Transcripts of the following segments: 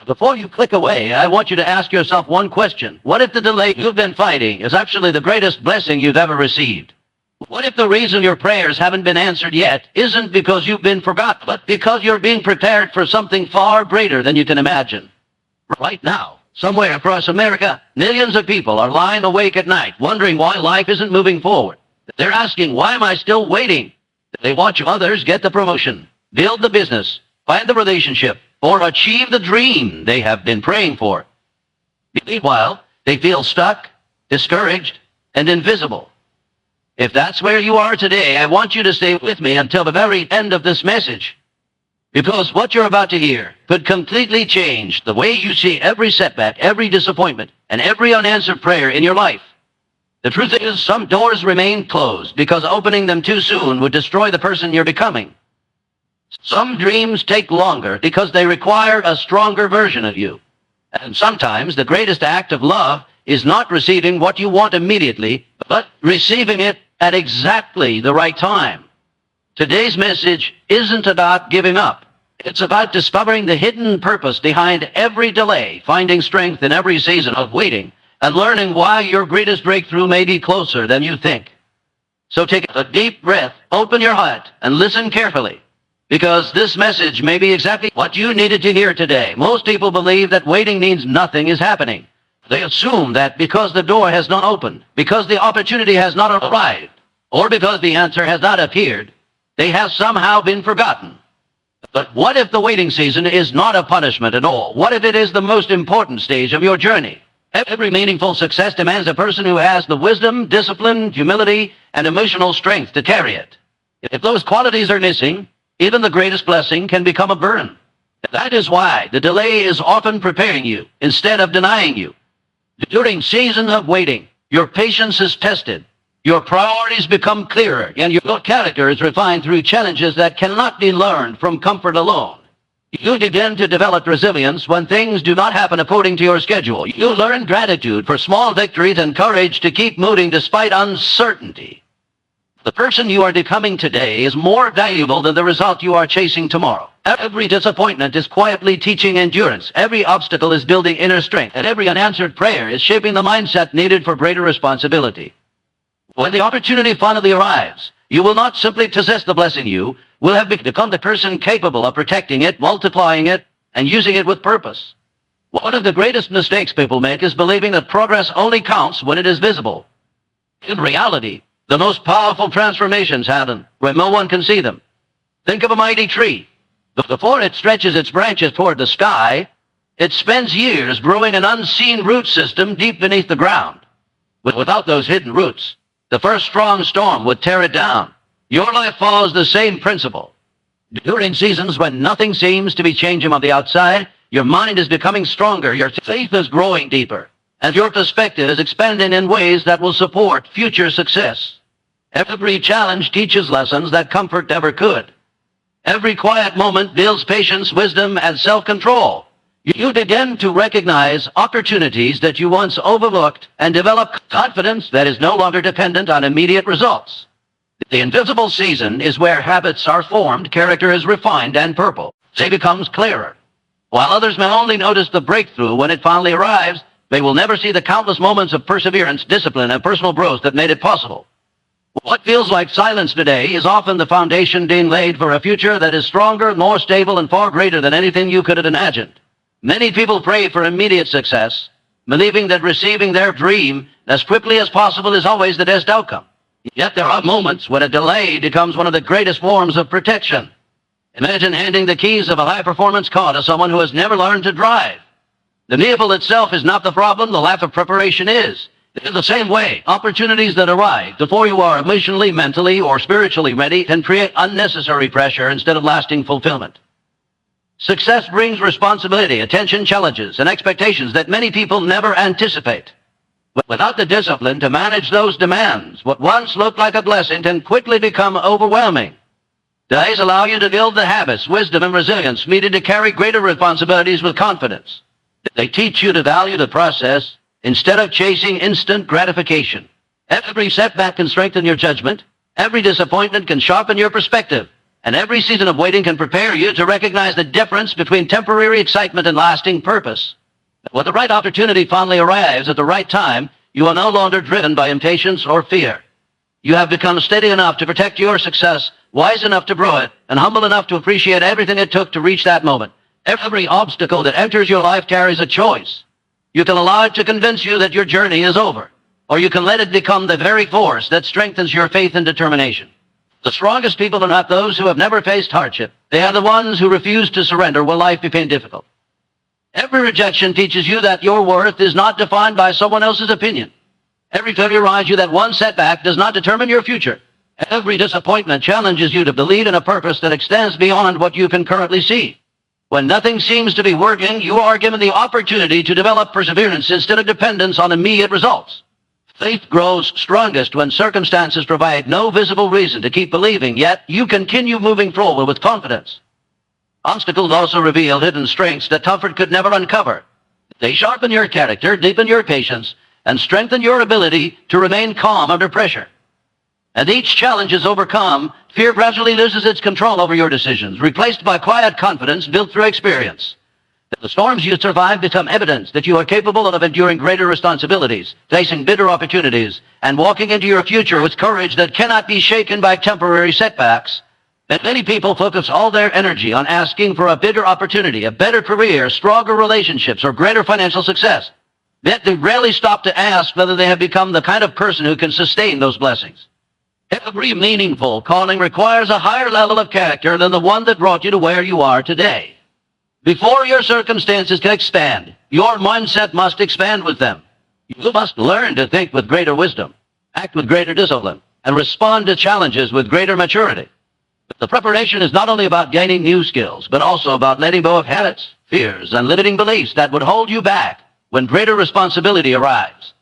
Before you click away, I want you to ask yourself one question. What if the delay you've been fighting is actually the greatest blessing you've ever received? What if the reason your prayers haven't been answered yet isn't because you've been forgotten, but because you're being prepared for something far greater than you can imagine? Right now, somewhere across America, millions of people are lying awake at night, wondering why life isn't moving forward. They're asking, why am I still waiting? They watch others get the promotion, build the business, find the relationship, or achieve the dream they have been praying for. Meanwhile, they feel stuck, discouraged, and invisible. If that's where you are today, I want you to stay with me until the very end of this message. Because what you're about to hear could completely change the way you see every setback, every disappointment, and every unanswered prayer in your life. The truth is, some doors remain closed because opening them too soon would destroy the person you're becoming. Some dreams take longer because they require a stronger version of you. And sometimes the greatest act of love is not receiving what you want immediately, but receiving it at exactly the right time. Today's message isn't about giving up. It's about discovering the hidden purpose behind every delay, finding strength in every season of waiting, and learning why your greatest breakthrough may be closer than you think. So take a deep breath, open your heart, and listen carefully. Because this message may be exactly what you needed to hear today. Most people believe that waiting means nothing is happening. They assume that because the door has not opened, because the opportunity has not arrived, or because the answer has not appeared, they have somehow been forgotten. But what if the waiting season is not a punishment at all? What if it is the most important stage of your journey? Every meaningful success demands a person who has the wisdom, discipline, humility, and emotional strength to carry it. If those qualities are missing, even the greatest blessing can become a burden. That is why the delay is often preparing you instead of denying you. During seasons of waiting, your patience is tested, your priorities become clearer, and your character is refined through challenges that cannot be learned from comfort alone. You begin to develop resilience when things do not happen according to your schedule. You learn gratitude for small victories and courage to keep moving despite uncertainty. The person you are becoming today is more valuable than the result you are chasing tomorrow. Every disappointment is quietly teaching endurance. Every obstacle is building inner strength. And every unanswered prayer is shaping the mindset needed for greater responsibility. When the opportunity finally arrives, you will not simply possess the blessing. You will have become the person capable of protecting it, multiplying it, and using it with purpose. One of the greatest mistakes people make is believing that progress only counts when it is visible. In reality, the most powerful transformations happen when no one can see them. Think of a mighty tree. Before it stretches its branches toward the sky, it spends years growing an unseen root system deep beneath the ground. Without those hidden roots, the first strong storm would tear it down. Your life follows the same principle. During seasons when nothing seems to be changing on the outside, your mind is becoming stronger, your faith is growing deeper, and your perspective is expanding in ways that will support future success. Every challenge teaches lessons that comfort never could. Every quiet moment builds patience, wisdom, and self-control. You begin to recognize opportunities that you once overlooked and develop confidence that is no longer dependent on immediate results. The invisible season is where habits are formed, character is refined, and purpose becomes clearer. While others may only notice the breakthrough when it finally arrives, they will never see the countless moments of perseverance, discipline, and personal growth that made it possible. What feels like silence today is often the foundation being laid for a future that is stronger, more stable, and far greater than anything you could have imagined. Many people pray for immediate success, believing that receiving their dream as quickly as possible is always the best outcome. Yet there are moments when a delay becomes one of the greatest forms of protection. Imagine handing the keys of a high-performance car to someone who has never learned to drive. The vehicle itself is not the problem, the lack of preparation is. In the same way, opportunities that arrive before you are emotionally, mentally, or spiritually ready can create unnecessary pressure instead of lasting fulfillment. Success brings responsibility, attention, challenges, and expectations that many people never anticipate. Without the discipline to manage those demands, what once looked like a blessing can quickly become overwhelming. Delays allow you to build the habits, wisdom, and resilience needed to carry greater responsibilities with confidence. They teach you to value the process instead of chasing instant gratification. Every setback can strengthen your judgment. Every disappointment can sharpen your perspective. And every season of waiting can prepare you to recognize the difference between temporary excitement and lasting purpose. When the right opportunity finally arrives at the right time, you are no longer driven by impatience or fear. You have become steady enough to protect your success, wise enough to grow it, and humble enough to appreciate everything it took to reach that moment. Every obstacle that enters your life carries a choice. You can allow it to convince you that your journey is over, or you can let it become the very force that strengthens your faith and determination. The strongest people are not those who have never faced hardship. They are the ones who refuse to surrender when life became difficult. Every rejection teaches you that your worth is not defined by someone else's opinion. Every failure reminds you that one setback does not determine your future. Every disappointment challenges you to believe in a purpose that extends beyond what you can currently see. When nothing seems to be working, you are given the opportunity to develop perseverance instead of dependence on immediate results. Faith grows strongest when circumstances provide no visible reason to keep believing, yet you continue moving forward with confidence. Obstacles also reveal hidden strengths that comfort could never uncover. They sharpen your character, deepen your patience, and strengthen your ability to remain calm under pressure. As each challenge is overcome, fear gradually loses its control over your decisions, replaced by quiet confidence built through experience. The storms you survive become evidence that you are capable of enduring greater responsibilities, facing bitter opportunities, and walking into your future with courage that cannot be shaken by temporary setbacks. That many people focus all their energy on asking for a bigger opportunity, a better career, stronger relationships, or greater financial success. Yet they rarely stop to ask whether they have become the kind of person who can sustain those blessings. Every meaningful calling requires a higher level of character than the one that brought you to where you are today. Before your circumstances can expand, your mindset must expand with them. You must learn to think with greater wisdom, act with greater discipline, and respond to challenges with greater maturity. But the preparation is not only about gaining new skills, but also about letting go of habits, fears, and limiting beliefs that would hold you back when greater responsibility arrives.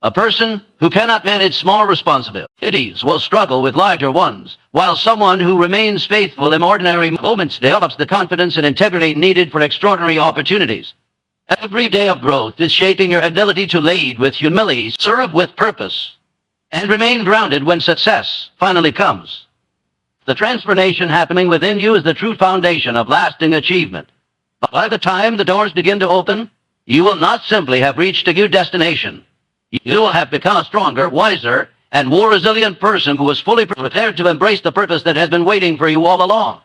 A person who cannot manage small responsibilities will struggle with larger ones, while someone who remains faithful in ordinary moments develops the confidence and integrity needed for extraordinary opportunities. Every day of growth is shaping your ability to lead with humility, serve with purpose, and remain grounded when success finally comes. The transformation happening within you is the true foundation of lasting achievement. But by the time the doors begin to open, you will not simply have reached a new destination. You will have become a stronger, wiser, and more resilient person who is fully prepared to embrace the purpose that has been waiting for you all along.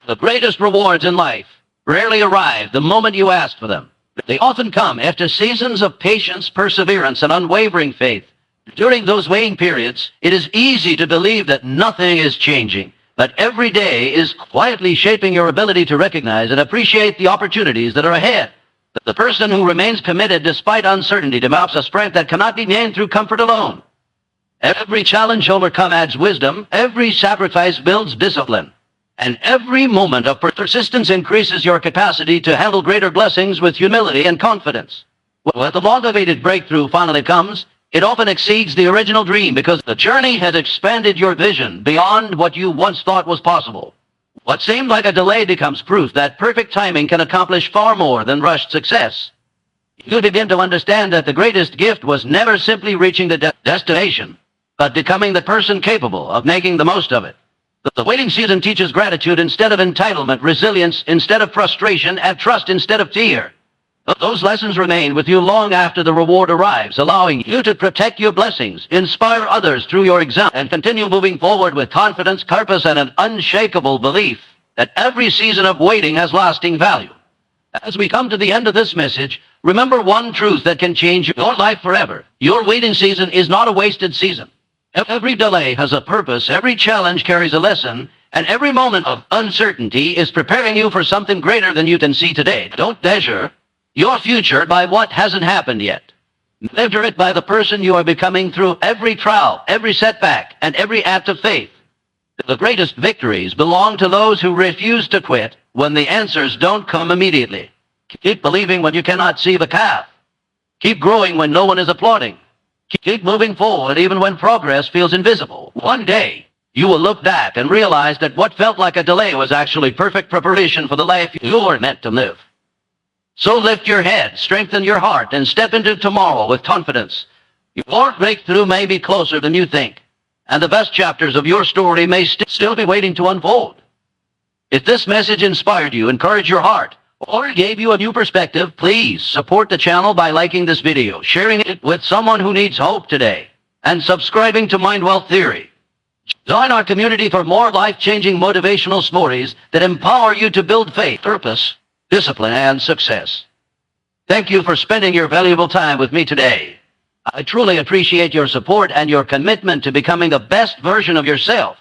The greatest rewards in life rarely arrive the moment you ask for them. They often come after seasons of patience, perseverance, and unwavering faith. During those waiting periods, it is easy to believe that nothing is changing, but every day is quietly shaping your ability to recognize and appreciate the opportunities that are ahead. The person who remains committed despite uncertainty develops a strength that cannot be gained through comfort alone. Every challenge overcome adds wisdom, every sacrifice builds discipline, and every moment of persistence increases your capacity to handle greater blessings with humility and confidence. When the long-awaited breakthrough finally comes, it often exceeds the original dream because the journey has expanded your vision beyond what you once thought was possible. What seemed like a delay becomes proof that perfect timing can accomplish far more than rushed success. You begin to understand that the greatest gift was never simply reaching the destination, but becoming the person capable of making the most of it. The waiting season teaches gratitude instead of entitlement, resilience instead of frustration, and trust instead of fear. Those lessons remain with you long after the reward arrives, allowing you to protect your blessings, inspire others through your example, and continue moving forward with confidence, purpose, and an unshakable belief that every season of waiting has lasting value. As we come to the end of this message, remember one truth that can change your life forever. Your waiting season is not a wasted season. Every delay has a purpose, every challenge carries a lesson, and every moment of uncertainty is preparing you for something greater than you can see today. Don't measure your future by what hasn't happened yet. Measure it by the person you are becoming through every trial, every setback, and every act of faith. The greatest victories belong to those who refuse to quit when the answers don't come immediately. Keep believing when you cannot see the path. Keep growing when no one is applauding. Keep moving forward even when progress feels invisible. One day, you will look back and realize that what felt like a delay was actually perfect preparation for the life you were meant to live. So lift your head, strengthen your heart, and step into tomorrow with confidence. Your breakthrough may be closer than you think, and the best chapters of your story may still be waiting to unfold. If this message inspired you, encouraged your heart, or gave you a new perspective, please support the channel by liking this video, sharing it with someone who needs hope today, and subscribing to Mind Wealth Theory. Join our community for more life-changing motivational stories that empower you to build faith, purpose, discipline, and success. Thank you for spending your valuable time with me today. I truly appreciate your support and your commitment to becoming the best version of yourself.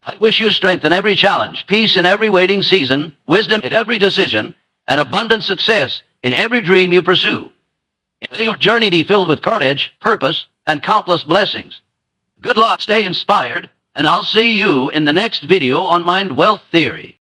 I wish you strength in every challenge, peace in every waiting season, wisdom in every decision, and abundant success in every dream you pursue. May your journey be filled with courage, purpose, and countless blessings. Good luck, stay inspired, and I'll see you in the next video on Mind Wealth Theory.